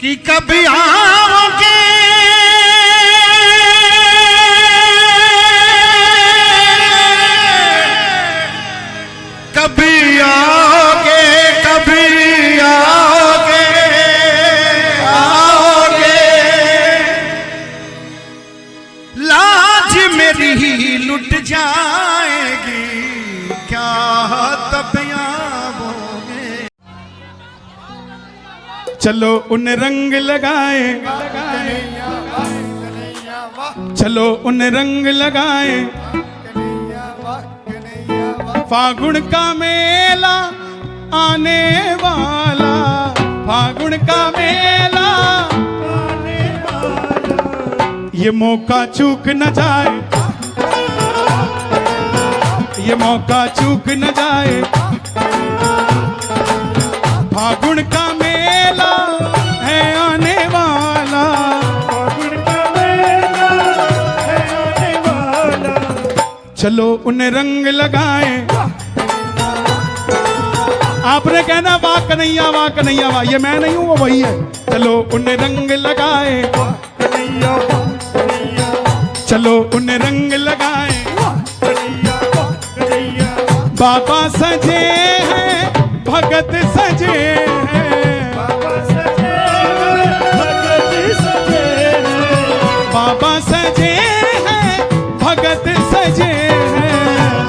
कि कभी आओगे कभी आओगे कभी आओगे आओगे लाज मेरी ही लुट जाएगी क्या तब आओगे। चलो उन रंग लगाए चलो उन रंग लगाए फागुन का मेला आने वाला फागुन का मेला आने वाला ये मौका चूक न जाए ये मौका चूक न जाए फागुन का मेला है आने वाला फागुन का मेला है आने वाला चलो उन रंग लगाए। आपने कहना वाह कन्हैया वाह ये मैं नहीं हूं वो वही है। चलो उन रंग लगाए चलो उन रंग लगाए बाबा सजे हैं भगत सजे हैं बाबा सजे हैं बाबा सजे हैं भगत सजे हैं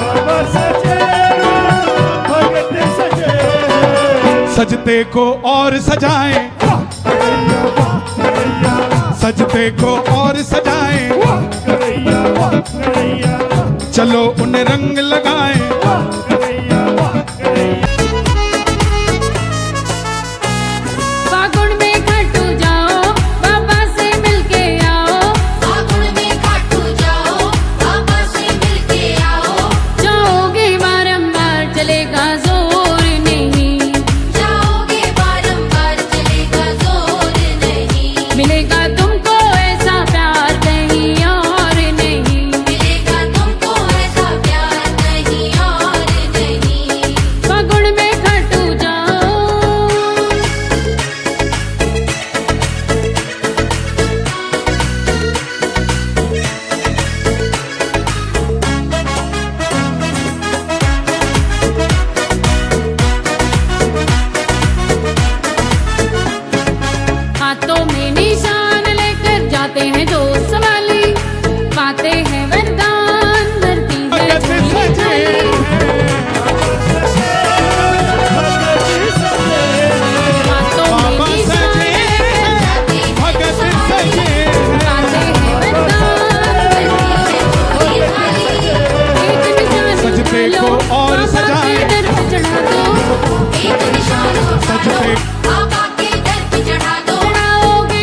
बाबा सजे भगत सजे हैं सजते को और सजाए सजते को और सजाए चलो उन रंग लगाए। फागुन में खाटू जाओ बाबा से मिलके आओ फागुन में खाटू जाओ बाबा से मिलके आओ जाओगे बारंबार चलेगा जोर नहीं जाओगे बारंबार चलेगा जोर नहीं मिलेगा तुमको ऐसा प्यार कहीं और नहीं मिलेगा तुमको ऐसा प्यार कहीं और नहीं फागुन में खाटू जाओ। हाथों में निशान लेकर जाते हैं जो सवाली पाते हैं वरदान धरती है झूली झाली हाथों में बाबा निशान सजे हैं भगत सजे हैं पाते हैं वरदान धरती है झूली झाली एक निशान सजते को और सजाए दर पे चढ़ा दो एक निशान सजते बाबा के दर पे चढ़ा दो चढ़ाओगे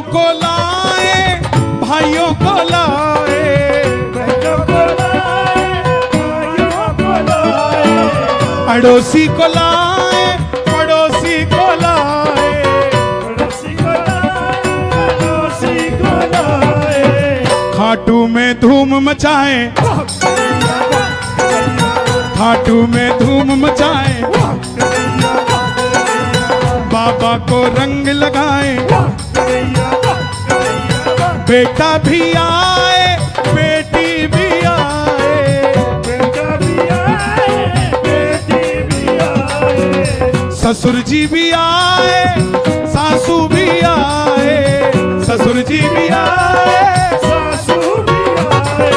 को लाए, भाइयों को लाए, बहनों को लाए, भाइयों को लाए, अड़ोसी को लाए, पड़ोसी को लाए, पड़ोसी को लाए, पड़ोसी को लाए। खाटू में धूम मचाए, खाटू में धूम मचाए, बाबा को रंग लगाए, बेटा भी आए, बेटी भी आए, बेटा भी आए, बेटी भी आए, ससुर जी भी आए, सासू भी आए, ससुर जी भी आए, सासू भी आए।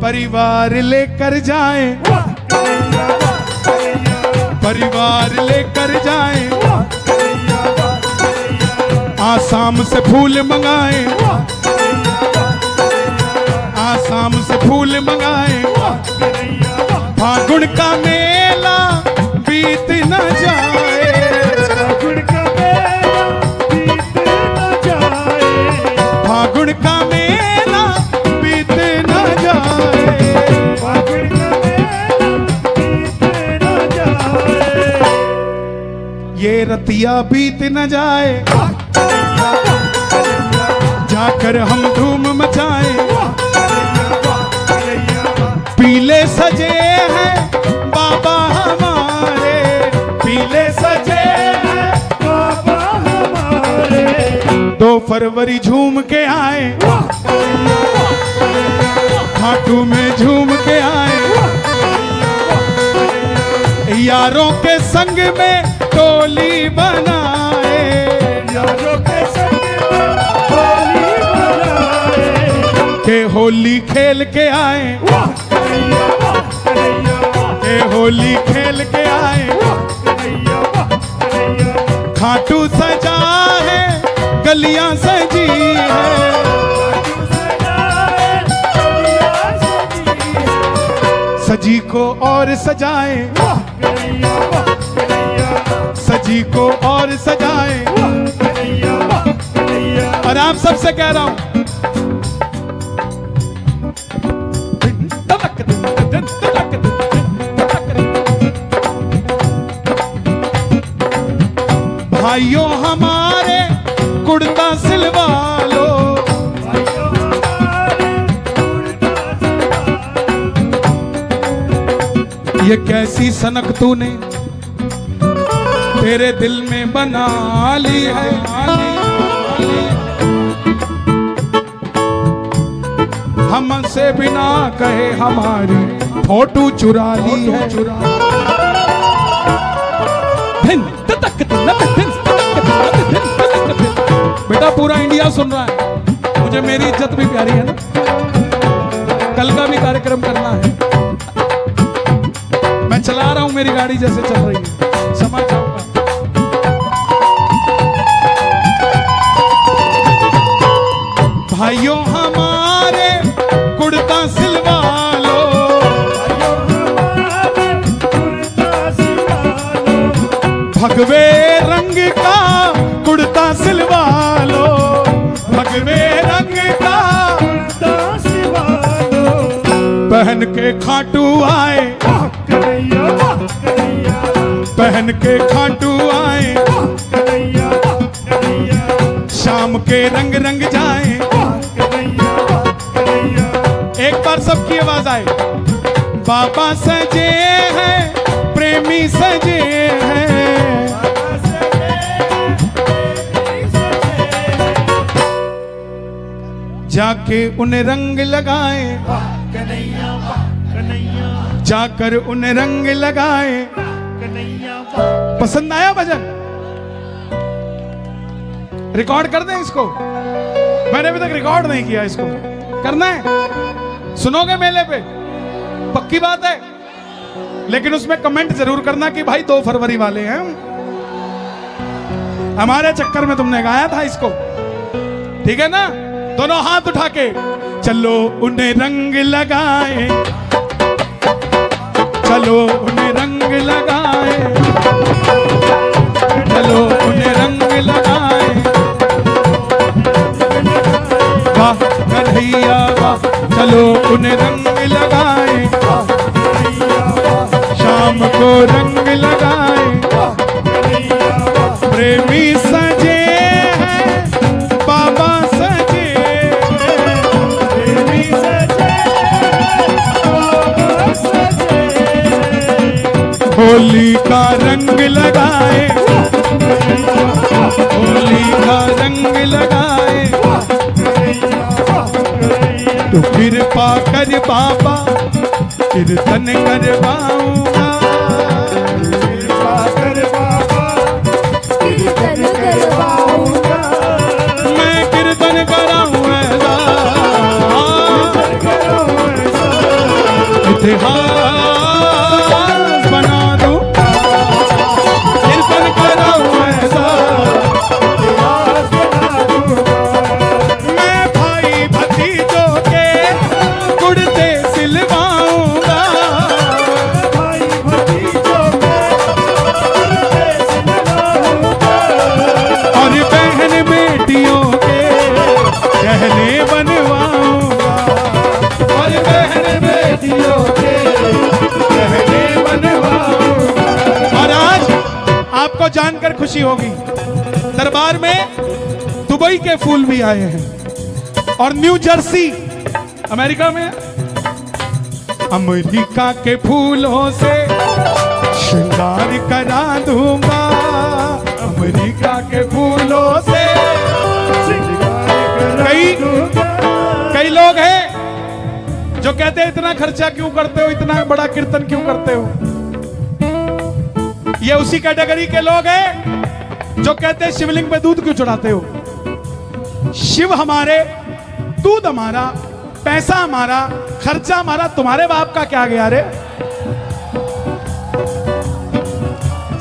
परिवार लेकर जाए, परिवार लेकर जाए, आसाम से फूल मंगाए, आसाम से फूल मंगाए, फागुन का मेला बीत न जाए, फागुन का मेला बीत न जाए, फागुन का मेला बीत न जाए, फागुन का मेला बीत न जाए। ये रतिया बीत न जाए, जाकर हम धूम मचाए, पीले सजे हैं बाबा हमारे, पीले सजे हैं बाबा हमारे 2 फरवरी झूम के आए, खाटू में झूम के आए, यारों के संग में टोली बनाए, यारों के संग में होली मनाए। के होली खेल के आए, वाह कन्हैया, वाह कन्हैया, के होली खेल के आए, वाह कन्हैया, वाह कन्हैया। खाटू सजा है, गलियां सजी है, सजी को और सजाए, सजी को और सजाए। और आप सबसे कह रहा हूं, भाइयों हमारे कुर्ता सिलवा लो, ये कैसी सनक तूने तेरे दिल में बना ली है, हमसे बिना कहे हमारी फोटो चुरा ली है। बेटा पूरा इंडिया सुन रहा है, मुझे मेरी इज्जत भी प्यारी है ना, कल का भी कार्यक्रम करना है। मैं चला रहा हूं, मेरी गाड़ी जैसे चल रही है, समझ जाऊंगा। भाइयों हमारे कुर्ता सिलवा लो, भगवे रंग का कुर्ता सिलवा लो, भगवे रंग का पहन के खाटू आए, पहन के खाटू आए, शाम के रंग रंग जाए। एक बार सबकी आवाज आए, बाबा सजे हैं, प्रेमी सजे हैं, जाके उन्हें रंग लगाए, जाकर उन्हें रंग लगाए। पसंद आया भजन? रिकॉर्ड कर दें इसको, मैंने अभी तक रिकॉर्ड नहीं किया, इसको करना है। सुनोगे मेले पे? पक्की बात है, लेकिन उसमें कमेंट जरूर करना कि भाई 2 फरवरी वाले हैं, हमारे चक्कर में तुमने गाया था इसको, ठीक है ना? दोनों हाथ उठा के चलो उन्हें रंग लगाए, चलो उन्हें रंग लगाए, चलो उन्हें रंग लगाए। चलो उन्हें रंग लगाए, वाह कन्हैया वाह शाम को रंग लगाए। कन्हैया वाह प्रेमी सजे हैं, बाबा सजे हैं, प्रेमी सजे बाबा सजे होली का रंग लगाए, होली का रंग लगाए। कन्हैया वाह कन्हैया तो कृपा कर बाबा कीर्तन करवाऊंगा, कृपा कर बाबा कीर्तन करवाऊंगा, मैं कीर्तन कराऊं ऐसा करो ऐसा इतिहास बना दूं, कीर्तन कराऊं ऐसा इतिहास बना दूंगा। मैं भाई भतीजों के कुर्ते सिलवाऊंगा, भाई भतीजों में कुर्ते सिलवाऊंगा, और बहन बेटियों के गहने बनवाऊंगा, और बहन बेटियों के गहने बनवाऊंगा। और आज आपको जानकर खुशी होगी, दरबार में दुबई के फूल भी आए हैं, और न्यू जर्सी अमेरिका में, अमेरिका के फूलों से श्रृंगार करा दूंगा, अमेरिका के फूलों से। श्रृंगार करा कई- दूंगा। कई लोग हैं जो कहते हैं इतना खर्चा क्यों करते हो, इतना बड़ा कीर्तन क्यों करते हो। ये उसी कैटेगरी के लोग हैं जो कहते हैं शिवलिंग पे दूध क्यों चढ़ाते हो। शिव हमारे, दूध हमारा, पैसा हमारा, खर्चा हमारा, तुम्हारे बाप का क्या गया रे।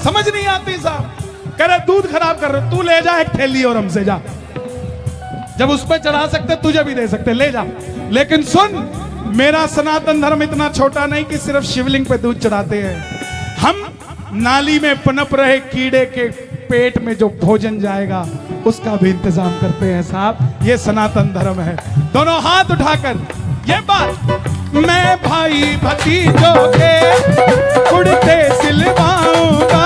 समझ नहीं आती साहब, कह रहे दूध खराब कर रहे, तू ले जा एक थैली और हमसे जा, जब उस पर चढ़ा सकते तुझे भी दे सकते, ले जा। लेकिन सुन, मेरा सनातन धर्म इतना छोटा नहीं कि सिर्फ शिवलिंग पे दूध चढ़ाते हैं। हम नाली में पनप रहे कीड़े के पेट में जो भोजन जाएगा उसका भी इंतजाम करते हैं साहब। ये सनातन धर्म है। दोनों हाथ उठाकर ये बात, मैं भाई भतीजों के कुर्ते सिलवाऊंगा,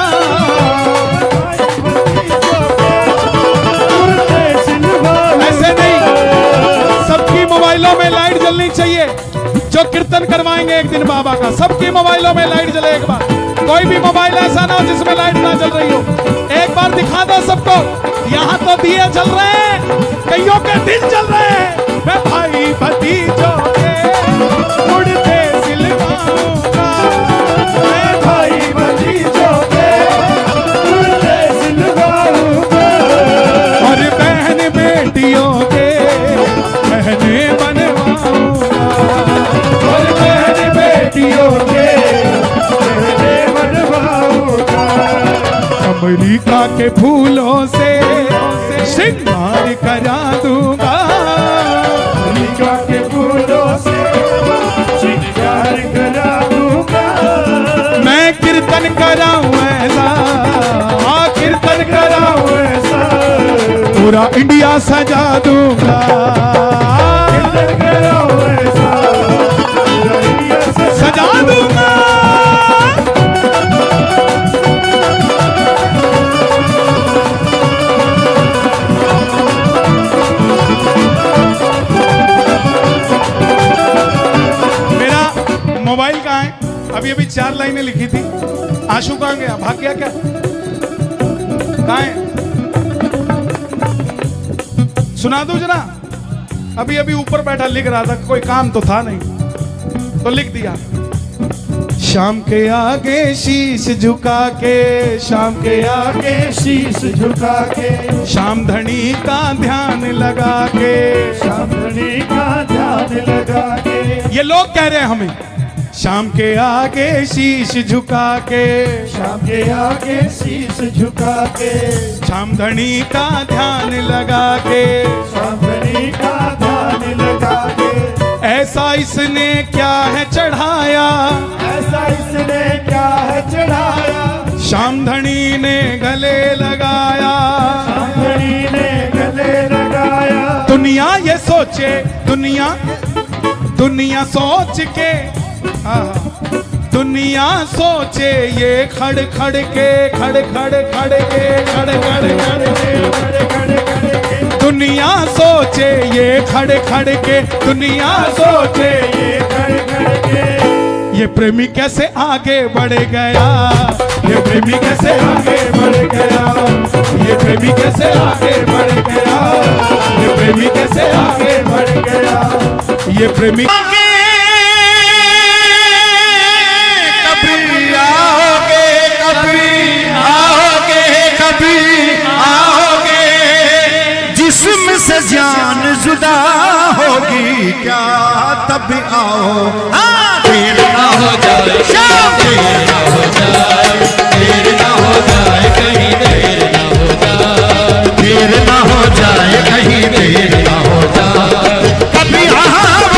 ऐसे नहीं, सबकी मोबाइलों में लाइट जलनी चाहिए। जो कीर्तन करवाएंगे एक दिन बाबा का, सबकी मोबाइलों में लाइट जले एक बार। कोई भी मोबाइल ऐसा ना हो जिसमें लाइट ना जल रही हो, एक बार दिखा दो सबको। यहाँ तो दिए जल रहे हैं, कईयों के दिल जल रहे हैं। मैं भाई भतीजों के कुर्ते सिलवाऊंगा, मैं भाई भतीजों के कुर्ते सिलवाऊंगा, और बहन बेटियों के गहने बनवाऊंगा, और बहन बेटियों के गहने बनवाऊंगा, अमेरिका के फूलों से श्रृंगार करा दूंगा, अमेरिका के फूलों से श्रृंगार करा दूंगा, मैं कीर्तन कराऊं ऐसा, कीर्तन कराऊं ऐसा पूरा इंडिया सजा दूंगा, कीर्तन कराओ ऐसा पूरा इंडिया सजा दूंगा। मेरा मोबाइल कहाँ है? अभी अभी 4 लाइनें लिखी थी। आशु कहाँ गया? भाग गया क्या? कहाँ है? सुना दूं जरा। अभी अभी ऊपर बैठा लिख रहा था, कोई काम तो था नहीं तो लिख दिया। शाम के आगे शीश झुका के, शाम के आगे शीश झुका के, शाम धनी का ध्यान लगा के। शामनी का ध्यान लगा के, ये लोग कह रहे हैं हमें, शाम के आगे शीश झुका के, शाम के आगे शीश झुका के, शाम धनी का ध्यान लगा के। शामनी का ध्यान लगा के, ऐसा इसने क्या है चढ़ाया, ऐसा इसने क्या है चढ़ाया, शाम धनी ने गले लगाया। शामनी ने गले लगाया, दुनिया ये सोचे, दुनिया दुनिया सोच के, दुनिया सोचे ये खड़ खड़ के, खड़ खड़ खड़ के, खड़ खड़ खड़ के, दुनिया सोचे ये खड़ खड़ के, दुनिया सोचे ये खड़ खड़ के। ये प्रेमी कैसे आगे बढ़ गया, ये प्रेमी कैसे आगे बढ़ गया, ये प्रेमी कैसे आगे बढ़ गया, ये प्रेमी कैसे आगे बढ़ गया, ये प्रेमी कभी आओगे, कभी आओगे, कभी आओगे, जिस्म से जान जुदा होगी क्या तब आओ। देर ना हो जाए, देर ना हो जाए, देर ना हो जाए, कहीं देर ना हो जाए, देर ना हो जाए, कहीं देर ना हो जाए। कभी आओ,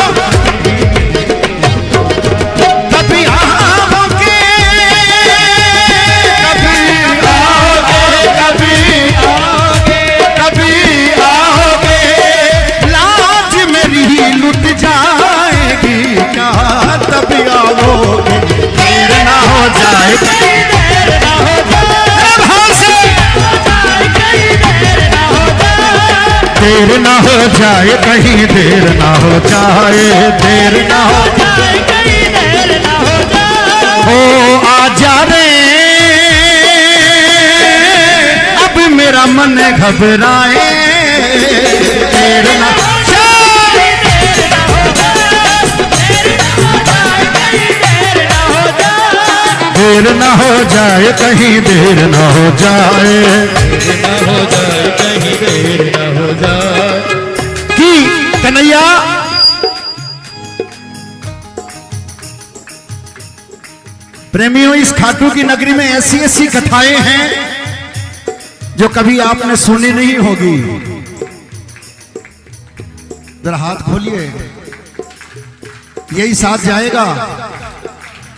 कभी आओगे, कभी आओगे, कभी आओगे, कभी आओगे, लाज मेरी लुट जाएगी क्या तभी आओगे। देर ना हो जाए, देर ना हो देर ना हो जाए, कहीं देर ना हो जाए, देर ना हो जाए, कहीं देर ना हो जाए। ओ आजा रे, अब मेरा मन घबराए, देर ना हो जाए, देर ना हो जाए, देर ना हो जाए, कहीं देर ना हो जाए, देर ना हो जाए, कहीं देर ना हो जाए। कि कन्हैया प्रेमियों, इस खाटू की नगरी में ऐसी ऐसी कथाएं हैं जो कभी आपने सुनी नहीं होगी। जरा हाथ खोलिए, यही साथ जाएगा।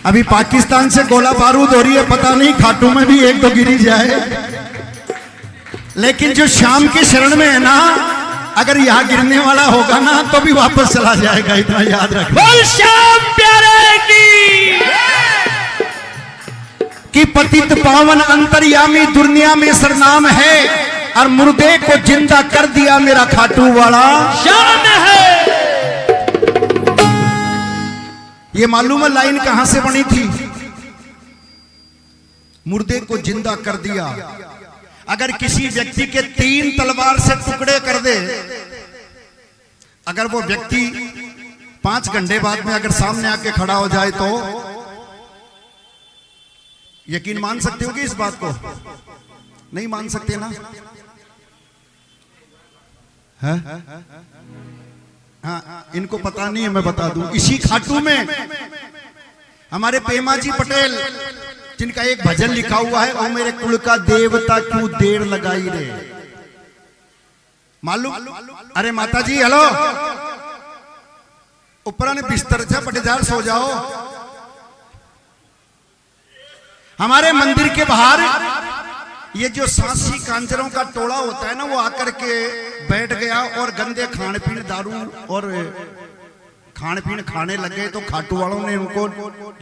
अभी पाकिस्तान से गोला बारूद हो रही है, पता नहीं खाटू में भी एक तो गिरी जाए, लेकिन जो शाम की शरण में है ना, अगर यहां गिरने वाला होगा ना तो भी वापस चला जाएगा, इतना याद रखना। बोल श्याम प्यारे की पतित पावन अंतर्यामी दुनिया में सरनाम है, और मुर्दे को जिंदा कर दिया मेरा खाटू वाला शान है। ये मालूम है लाइन कहां से बनी थी? मुर्दे को जिंदा कर दिया। अगर किसी व्यक्ति के 3 तलवार से टुकड़े कर दे, अगर वो व्यक्ति 5 घंटे बाद में अगर सामने आके खड़ा हो जाए तो यकीन मान सकते हो कि इस बात को? नहीं मान सकते ना? है? हाँ, इनको पता नहीं है, मैं बता दूं। इसी खाटू में हमारे पेमा जी पटेल, जिनका एक भजन लिखा हुआ है, ओ मेरे कुल का देवता क्यों देर लगाई रे। मालूम? अरे माता जी हेलो, ऊपर ने बिस्तर से पटेदार सो जाओ। हमारे मंदिर के बाहर ये जो सांसी कांजरों का टोला होता है ना, वो आकर के बैठ गया और गंदे खान पीन, दारू और खान पीन खाने लगे, तो खाटू वालों ने उनको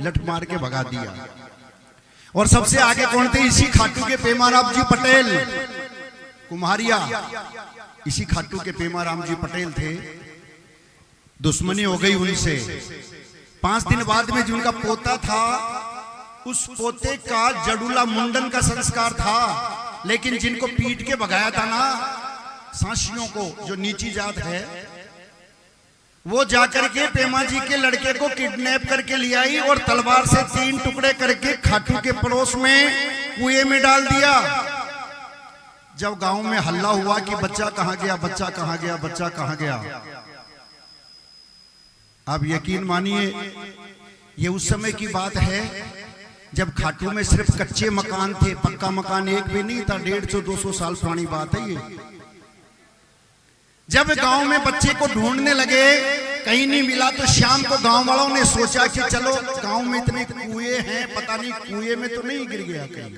लठ मार के भगा दिया। और सबसे आगे कौन थे? इसी खाटू के पेमाराम जी पटेल कुम्हारिया, इसी खाटू के पेमाराम जी पटेल थे। दुश्मनी हो गई उनसे। 5 दिन बाद में जिनका पोता था, उस पोते का जड़ूला मुंडन का संस्कार था, लेकिन जिनको पीट के भगाया था ना सांसियों को, जो नीची जात है, वो जाकर के पेमा जी के लड़के को किडनैप करके ले आई और तलवार से 3 टुकड़े करके खाटू के पड़ोस में कुएं में डाल दिया। जब गांव में हल्ला हुआ कि बच्चा कहां गया, बच्चा कहां गया, बच्चा कहां गया, आप यकीन मानिए ये उस समय की बात है जब खाटू में सिर्फ कच्चे मकान थे, पक्का मकान एक भी नहीं था। 150-200 साल पुरानी बात है ये। जब गांव में बच्चे को ढूंढने लगे, कहीं नहीं मिला, तो शाम को गांव वालों ने सोचा कि चलो गांव में इतने कुएं हैं, पता नहीं कुएं में तो नहीं गिर गया कहीं,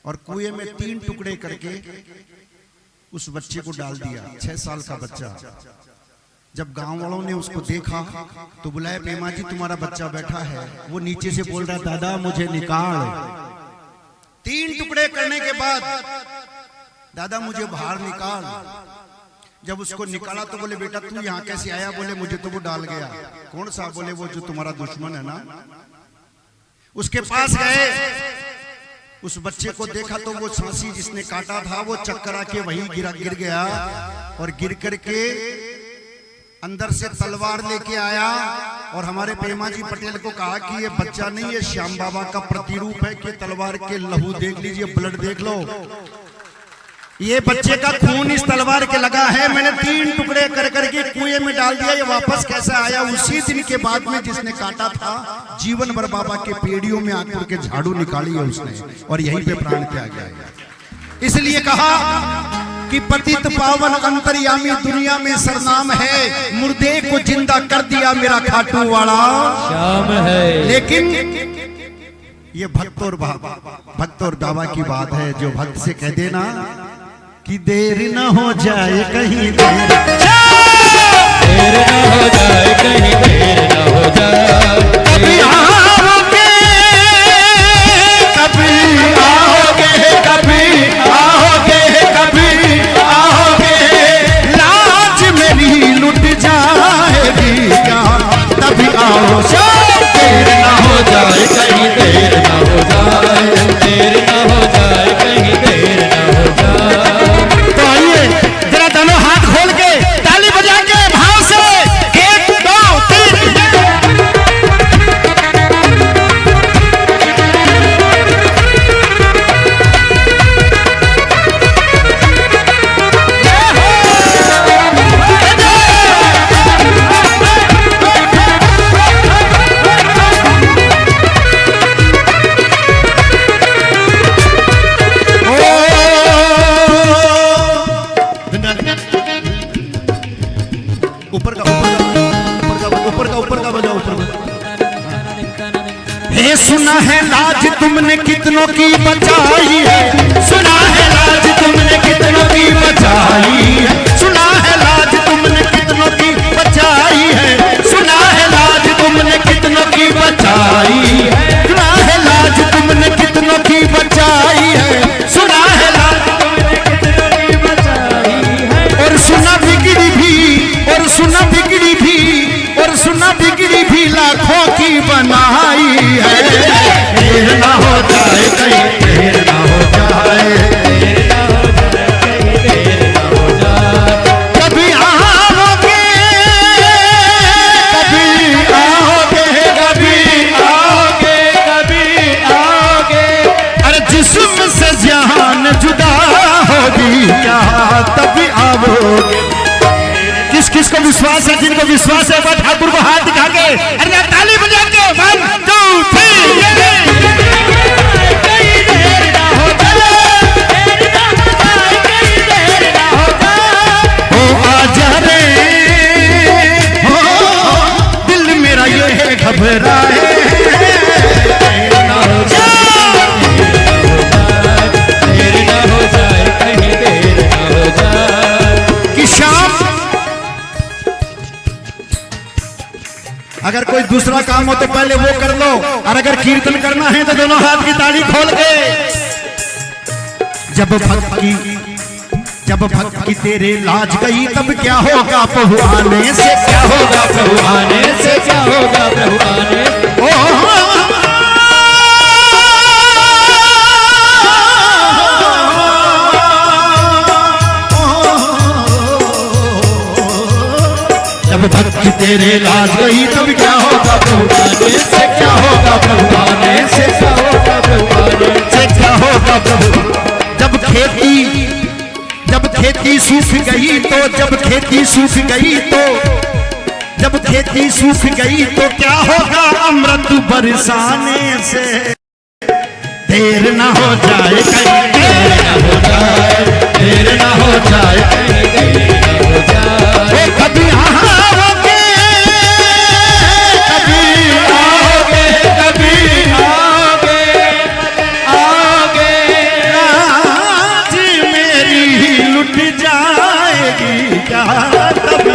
और कुएं में 3 टुकड़े करके उस बच्चे को डाल दिया। 6 साल का बच्चा। जब गांव वालों ने उसको देखा तो बुलाया, पेमा जी तुम्हारा बच्चा बैठा है। वो नीचे से बोल रहा, दादा मुझे निकाल। 3 टुकड़े करने के बाद, दादा मुझे बाहर निकाल। जब उसको निकाला तो बोले, बेटा तू यहाँ कैसे आया? बोले मुझे तो वो डाल गया। कौन सा? बोले वो जो तुम्हारा दुश्मन है ना। उसके पास गए, उस बच्चे को देखा तो वो सांसी जिसने काटा था वो चक्कर आके वहीं गिर गया और गिर करके अंदर से तलवार लेके आया और हमारे पेमा जी पटेल को कहा कि ये बच्चा नहीं, ये श्याम बाबा का प्रतिरूप है कि तलवार के लहू देख लीजिए, ब्लड देख लो, ये बच्चे का खून इस तलवार के लगा है। मैंने 3 टुकड़े कर करके कुएं में डाल दिया, ये वापस कैसे आया? उसी दिन के बाद में जिसने काटा था जीवन भर बाबा के पेड़ियों में आकर के झाड़ू निकाली है उसने और यहीं पे प्राण त्याग गया। इसलिए कहा कि पतित पावन अंतर्यामी दुनिया में सरनाम है, मुर्दे को जिंदा कर दिया मेरा खाटू वाला श्याम है। लेकिन ये भक्त और बाबा की बात है। जो भक्त से कह देना कि देर न हो जाए कहीं, देर न हो जाए कहीं, देर न हो जाए, कभी आओगे कभी आओगे कभी आओगे कभी आओगे, लाज मेरी लुट जाएगी क्या तभी आओ। देर न हो जाए कहीं, देर न हो जाए, देर न हो जाए कहीं, देर न हो जाए। तो आइए जरा दोनों हाथ खोल के ताली बजा के भाव से 1 2 3। सुना है लाज तुमने कितनों की बचाई है, सुना है लाज तुमने कितनों की बचाई है, सुना है लाज तुमने कितनों की बचाई है, सुना है लाज तुमने कितनों की बचाई है, सुना है लाज तुमने कितनों की बचाई है, सुना है लाज तुमने कितनों की बचाई है। और सुना बिगड़ी भी, और सुना बिगड़ी भी, और सुना बिगड़ी भी लाखों की बनाई है। देर ना हो जाए कहीं, देर ना हो जाए, देर न हो जाए कहीं, देर न हो जाए। कभी आओगे कभी आओगे कभी आओगे कभी आओगे। अरे जिस्म से जान जुदा होगी क्या तभी आओगे। किस किस को विश्वास है? जिनको विश्वास है वह ठाकुर को हाथ दिखा के अरे ताली बजा के 1 2 3। घबराए देर न हो जाए कहीं, देर न हो जाए। कि शाम अगर कोई दूसरा काम हो तो पहले वो कर लो, और अगर कीर्तन करना है तो दोनों हाथ की ताली खोल के। जब भक्त की तेरे लाज गई तब क्या होगा प्रभु आने से, क्या होगा प्रभु आने से, क्या होगा प्रभु आने से। जब भक्त की तेरे लाज गई तब क्या होगा प्रभु आने से, क्या होगा प्रभु आने से, क्या होगा प्रभु आने से, क्या होगा प्रभु। जब खेती सूख गई तो, जब खेती सूख गई तो, जब खेती सूख गई तो क्या होगा अमृत बरसाने से। देर ना हो जाए कहीं, देर न हो जाए, देर ना हो जाए, देर न हो जाए। कभी आओगे कभी आओगे कभी आओगे आओगे, लाज मेरी लुट जाएगी क्या तब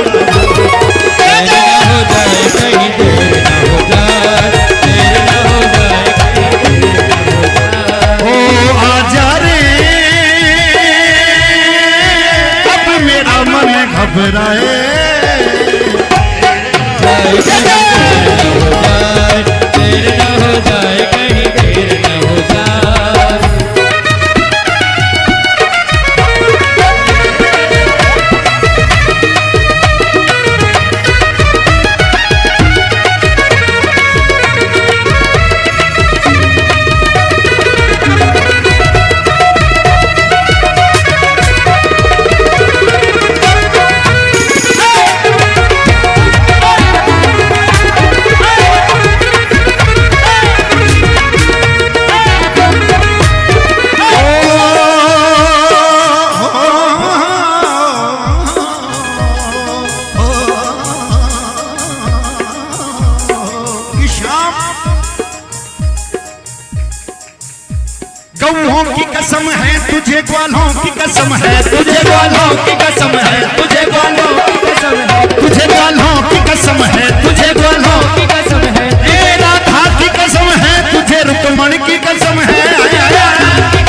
गौओं की कसम है, तुझे ग्वालों की कसम है, तुझे ग्वालों की कसम है, तुझे ग्वालों की कसम है, तुझे ग्वालों की कसम है, तुझे ग्वालों की कसम है, ए राधा की कसम है, तुझे रुक्मण की कसम है, ए राधा की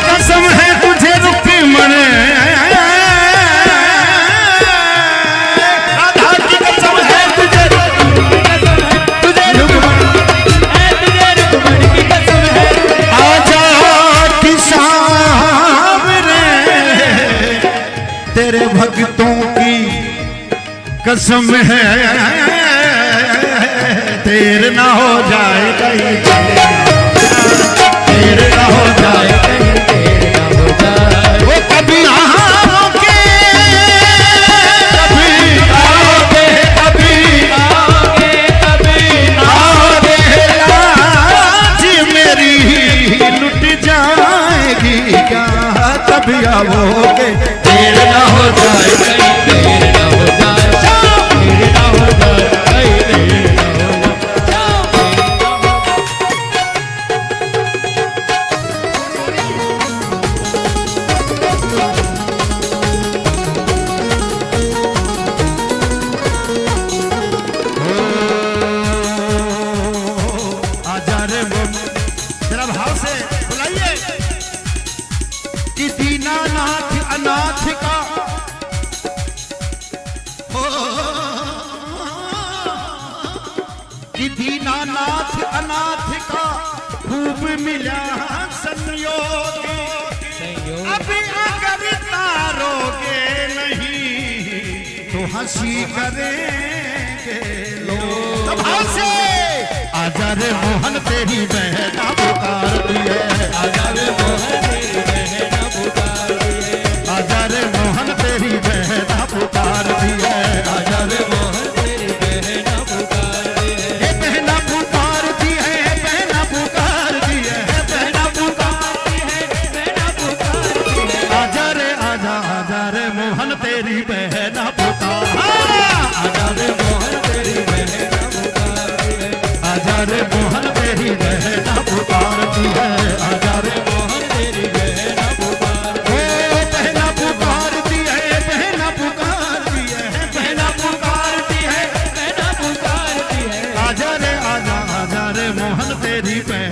कसम है, तुझे रुक्मण, राधा की कसम है, तुझे आजा किसान रे तेरे भक्तों की कसम है, तेर ना हो जाए कहीं तेर ना हो जाए कहीं तेर ना हो जाए। वो कभी आओगे, कभी आओगे, कभी आओगे कभी आओगे, लाज मेरी लुट जाएगी क्या, कभी आओगे, तेर ना हो जाए कहीं तेर ना हो जाए, तेर ना हो जाए कहीं तेर ना हो आजा रे वो जरा भाव से बुलाइए कि दीनानाथ अनाथ का हो, कि दीनानाथ अनाथ का खूब मिला संयोग, अभी अगर तारोगे नहीं तो हंसी करेंगे लोग। तो भाव से आजा रे मोहन तेरी बहना पुकारती है, आजा रे मोहन तेरी बहना पुकारती है, आजा रे मोहन तेरी बहना पुकारती है, आजा रे मोहन तेरी बहना पुकारती है, हे बहना पुकारती है, बहना पुकारती है, बहना पुकारती है, बहना पुकारती है, आजा रे मोहन तेरी बहना पुकार, आजा रे मोहन तेरी बहना पुकारती है, आजा रे मोहन तेरी बहना पुकारती है, आजा रे मोहन तेरी बहना पुकारती ओ बहना पुकारती है, बहना पुकारती है, बहना पुकारती है, है, बहना पुकारती है, आजा रे मोहन तेरी बहना